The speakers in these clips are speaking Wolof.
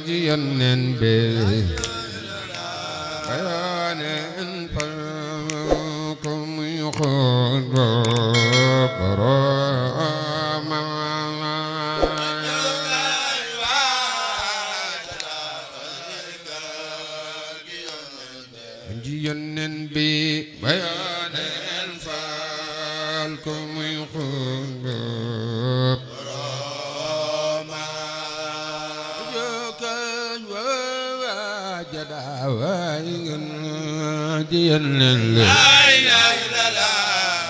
ينن بيان فلكم يخرج براما ينن بيان فلكم يخرج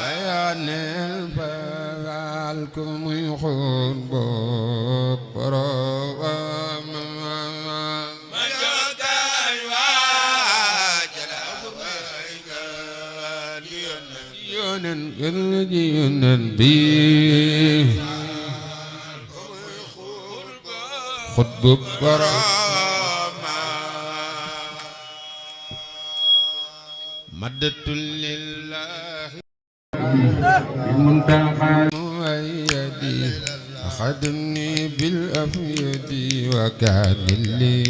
بيان فالكم يخرج ينن بي خطب مدة لله المنتقى مؤيدي أخذني بالأفيد وكان لي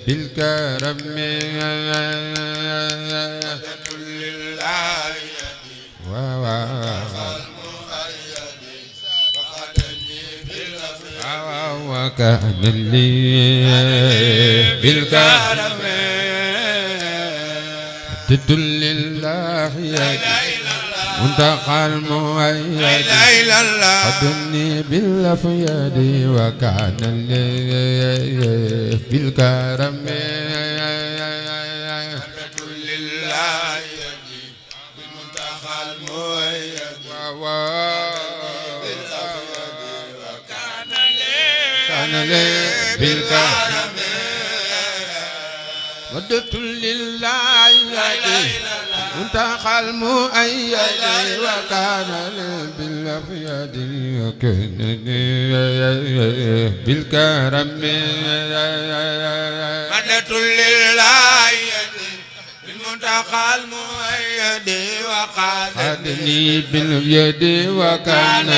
بالكرم مدة لله وكان لي بالكرم تدل الله منتقى المؤيد خدني بالأفياد وكان لي بالكرم تدل الله منتقى المؤيد وكان لي بالكرم مدة لله منتقى المؤيد وكان بالأفياد وكان بالكرم مدة لله منتقى المؤيد وقادني باليد وكان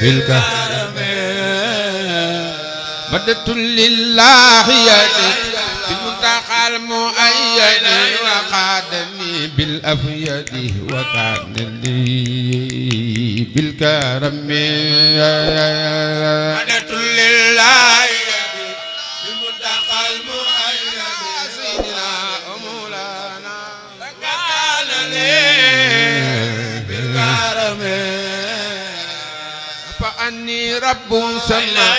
بالكرم مدة لله بالمنتقى المؤيد وقادني بالأفيد وكان لي بالكرم مدة لله بالمنتقى المؤيد سيدنا مولانا وكان لي بالكرم فأني رب سمع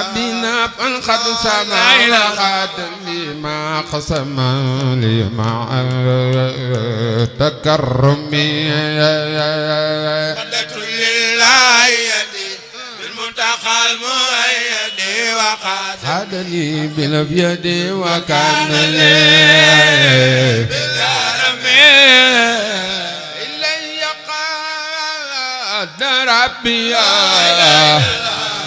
أبينا فانخد سمع وخاد لي ما قسم لي مع تكرمي مدة لله بالمنتقى المؤيد وخادني بالأبيض وكان لي بالكرم إلي قاد ربي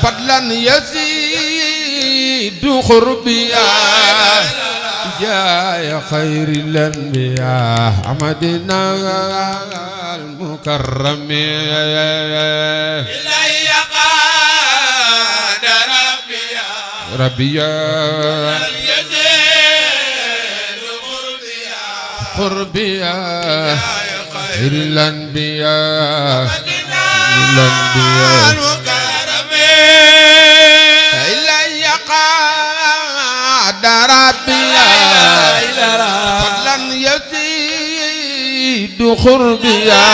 فضلا يزيد خربيا يا خير الأنبياء أحمدنا المكرم إلي قاد ربي يزيد خربيا خير الأنبياء إلي قاد ربي فضلا يزيد خربيا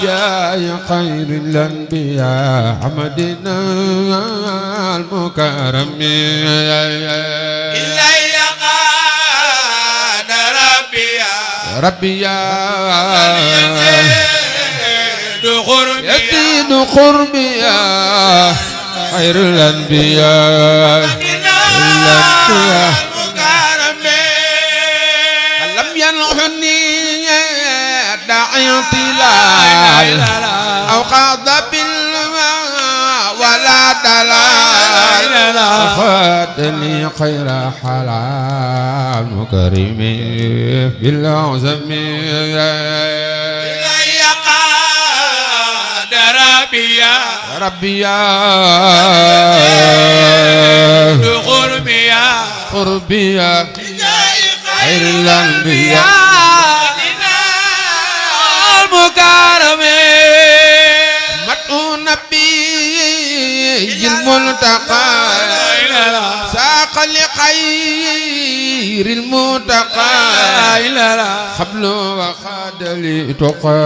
يا خير الأنبياء حمدنا المكرم إلي قاد ربي يزيد خربيا خير الأنبياء لم ينحني داعي طلال أو خاض ولا دلال أخذني خير حلال مكرم بالعزم إلي قاد ربي قربيا خير الأنبياء المكرمين مدعو نبي الملتقى ساق لخير المتقى قبل وخاد لتقى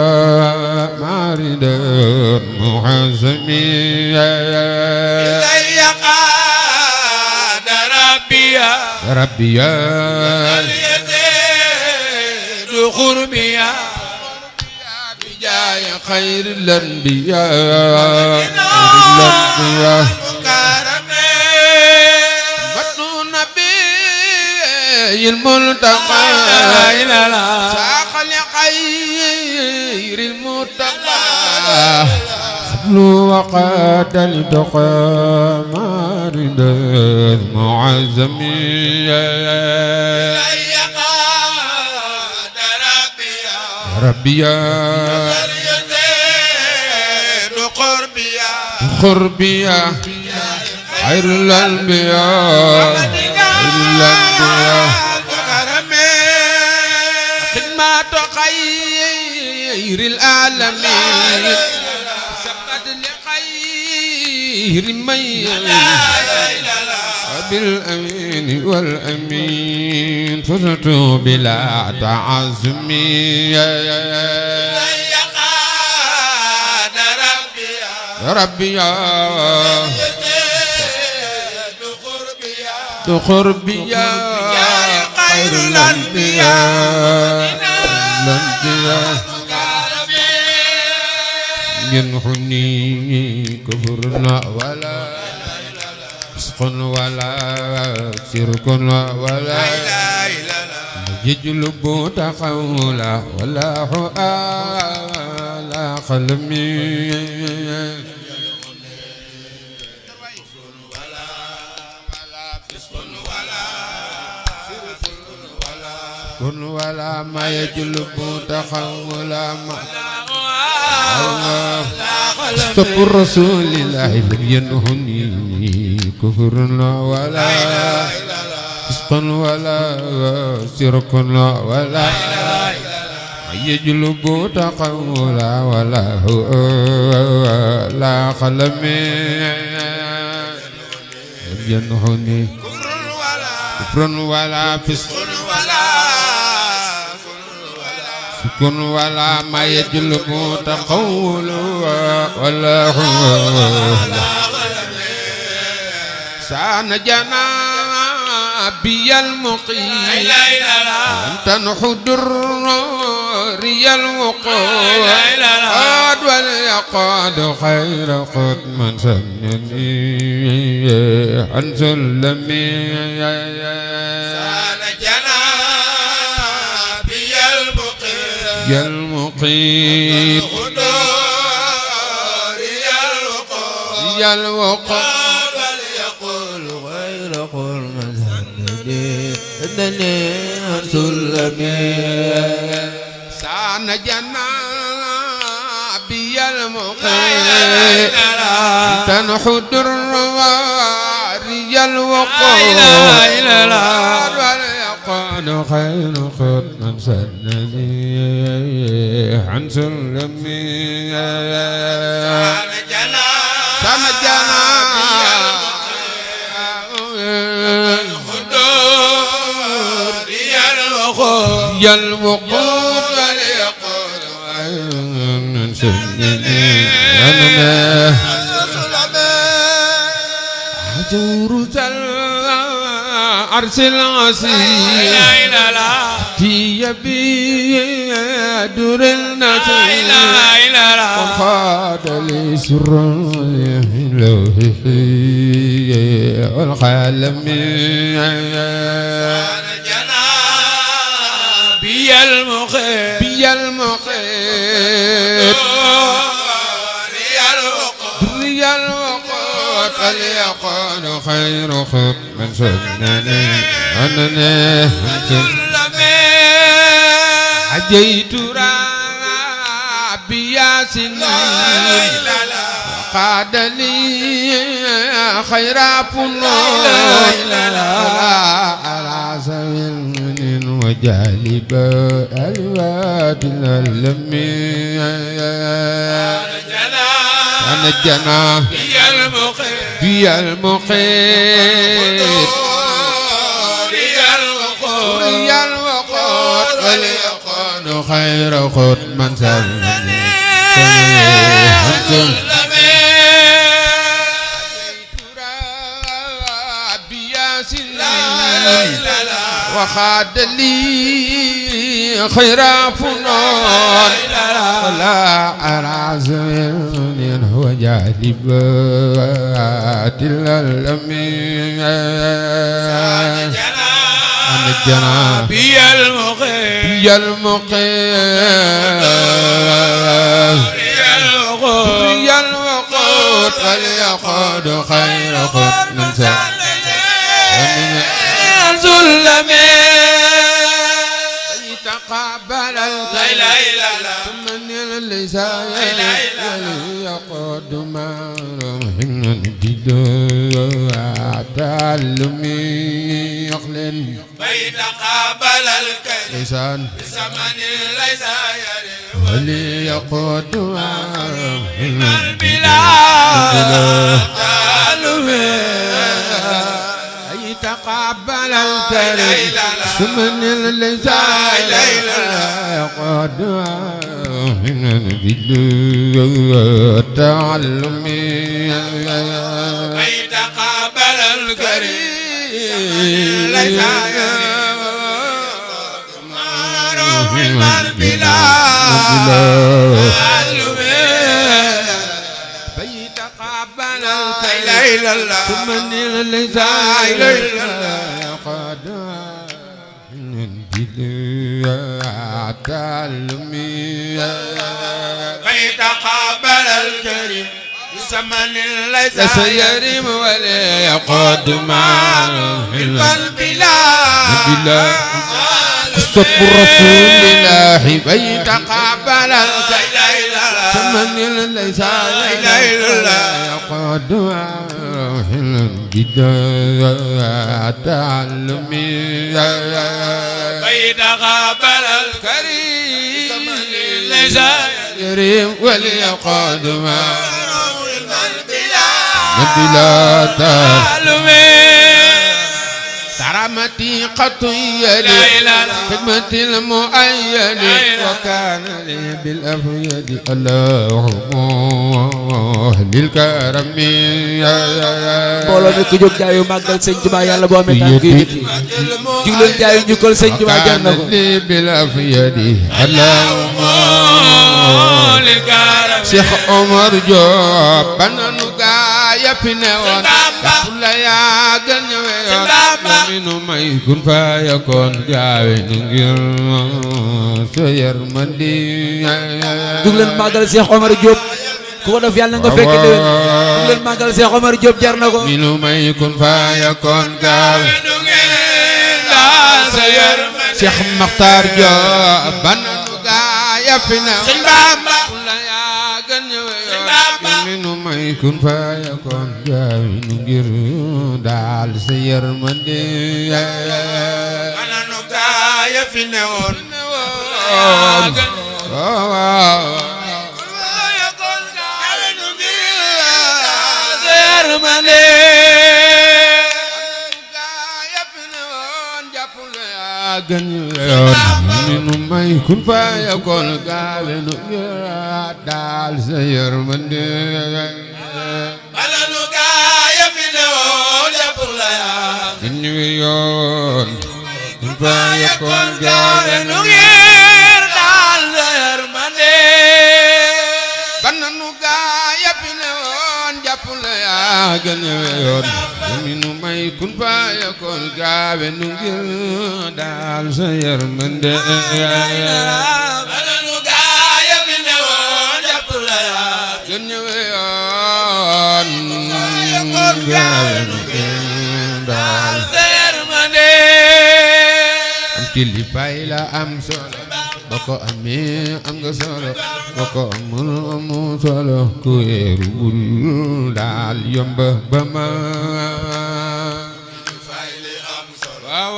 مارد محزمي إلي قاد ربي اليزيد قربيا بجاي خير الأنبياء الملتقى ساق لخير المتقى قبل وقات لتقى مارد المعزمي إلي قاد ربي اليزيد قربيا خير الأنبياء خدمة خير العالمين سبت لخير من بالأمين والأمين فزت بلا تعزمي ربي قربيا خير الأنبياء ينحني كفرنا ولا فسق ولا شرك ولا يجلب تقولا ولا حؤالا خلمي كن ولا ما يجلب تخولا ما استقر رسول الله لم ينهني كفر ولا فسق ولا شرك ولا يجلب تخولا ولا لا خلمي لم ينهني كفر ولا فسق كن ولا ما يجلب تقول ولا سان جنابي المقيم تنحدر ري الوقود وليقاد خير قد من سنني عن سلمي يا المقيم يا الوقود وليقول غير قول مذهبني انني سلمي سان جنابي المقيم تنحد الرواري الوقود وليقول خير قد من سنني عن سلمي سان الخدور يا الوقود وليقول عن سلمي حجور عرش العسير تي بيدر النسير وخاد لي سرا لوحه والخالم بي المخير ري الوقود فليكون خير خط من سنني أنني حجيت ربي يا سنين قاد لي خير فنون على سبيل وجالب الواد الألمي أنا الجنة في المقيت في الوقود وليكون خير خد من سلمي وخاد لي خير فنون ولا أرى زمن هو جالبات الألمين أنا الجناب يا المقيم يا المقيم يا الوقود فليقود خير خد من سلمي تقبل الخير ثم اللسان يقود ما رمحنا الجدوى تعلمي يخلن تقبل لسان بثمن ليس يريد وليقود ما رمحنا البلاد تعلمي تقبل الكريم ثمن اللسان يقود من التعلم تقبل الكريم ليس معروف البلاد تقبل الكريم ثمن اللسان قد تعلمي تقبل الكريم ثمن ليس يريم ولا يقود معه البلاد قصة رسول الله تقبل الكريم ثمن ليس يقود معه البداية تعلمي تقبل الكريم ليس يريم وليقود معه البلاد تعلمي كرامتي قطية خدمة المؤيد وكان لي بالأفيد اللهم للكرم mbooloo mi ku jóg jaayu màggal sëñ Tuubaa yàlla boo amee tànk yu jugleen jaayu njukkal sëñ Tuubaa jar na ko بالأفيد اللهم للكرم Cheikh Omar Diop bananu gaaya fi newoon la yaa gën ñëwee yoon laminu may kun fa yakoon gaawe nu ngir sa yërmandi jugleen màggal Cheikh Omar Diop ku ko def yàlla nga fekk déwén jugleen màggal Cheikh Omar Diop jar na ko minu may kun fa yakoon gaawe Cheikh Makhtar Diop bananu gaaya fi newoon la yaa gën ñëwee yoon minu may kun fa yakoon gaawe nu ngir daal sa yërmandi ana nu gaaya fi newoon gën yoon minu may kun fa yakoon gaawe nu ngir daal sa yërmandi ana nu gaaya fi newoon jàpp la yaa ñu yoon kun fa yakoon gaawe nu ngir daal sa yërmande bana nu gaaya fi newoon jàpp la yaa gën yoon minu may kun fa yakoon gaawe nu ngir daal sa yërmande ana nu gaaya fi newoon jàpp la yaa gën yoon gaawe nu ngir daal sa yërmande am kilifaay la am solo boo ko amee am nga solo boo ko amul amu solo ku wéeruwul daal yomb ba ma waaw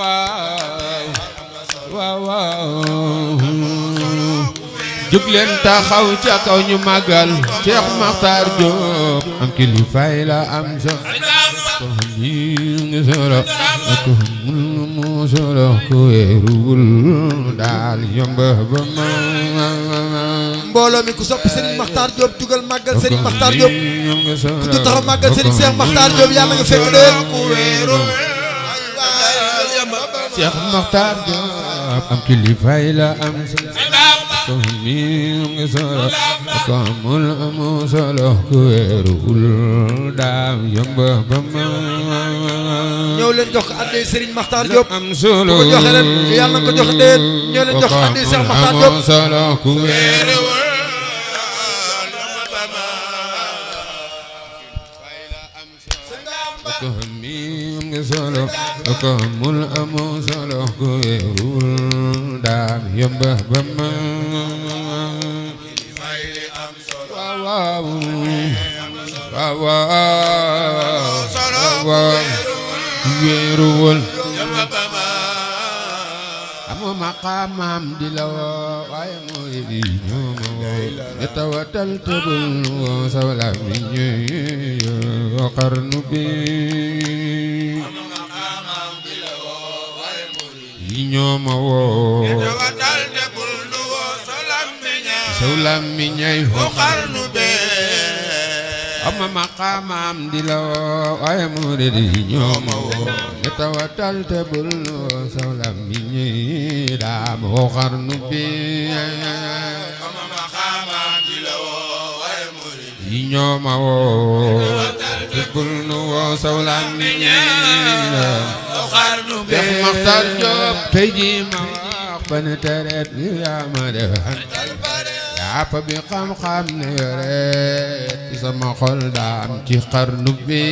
waaw waaw jóg leen taxaw ca kaw ñu màggal Cheikh Makhtar Diop am kilifaay la am solo ko nga solo ko mu solo ko wéeruwul daal yomb ba ma mbooloo mi ku sopp Serigne Makhtar Diop dugal màggal Serigne Makhtar Diop ku du taxaw màggal Serigne Cheikh Makhtar Diop yàlla nga fekk de ku wéeru Cheikh Makhtar Diop am kilifaay la am solo ko mi nga solo ko amul amu solo ku wéeruwul daal yomb ba ma ñëw leen jox ko adde Serigne Makhtar Diop am solo ko joxe leen yàlla ko jox de ñëw leen jox ko adde Cheikh Makhtar Diop solo ku wéeru ko mi nga solo ko amul amu solo ku wéeruwul daal yomb ba ma waaw waaw wéeruwul amu maqaamam di la woo waaye moo di ñoo ma woo ne tawatal tebul woo sawla mi ñëw xarnu bi ñoo ma woo sawla mi ñëw xarnu bi ama maqaamam di la woo waaye moo di ñoo ma woo ne tawatal tebul woo sawla mi ñëw daa ma woo xarnu bi ama maqaamam di la woo waaye moo di ñoo ma woo tebul woo sawla mi ñëw xarnu bi Cheikh Makhtar Diop tey jii ma wax ba ne tereet yaa ma def yàpp bi xam-xam ne yore ci sama xol daam ci xarnu bi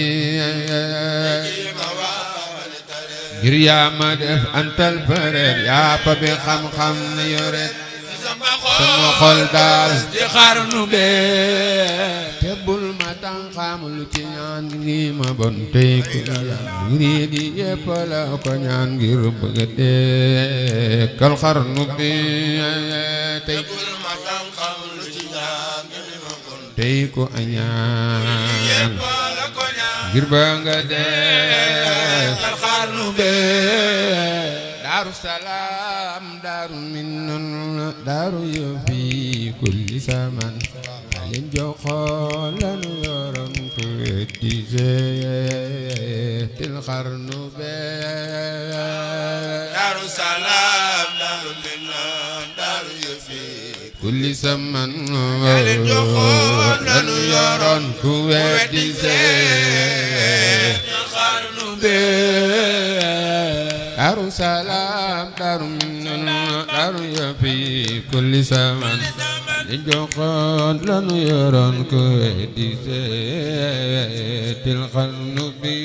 ngir yaa ma def antal përeet yàpp bi xam-xam ne yore sama xol daal ci xarnu bi te bul ma tànqam lu ci ñaan ngi ma bon tey ko ñaan ngir di yépp la ko ñaan ngir bëgg dekkal xarnu bi tey tey ko añaan ngir ba nga dekkal xarnu be Daaru Salaam daaru minan daaru yofi kulli saman leen joxoon lanu yoroon ko weddi seetil xarnu be Daaru Salaam daaru minan daaru yofi kulli saman leen joxoon lanu yoroon ko weddi seetil xarnu be Daaru Salaam daaru minan daaru yofi kulli saman leen joxoon lanu yoroon ko weddi seetil xarnu bi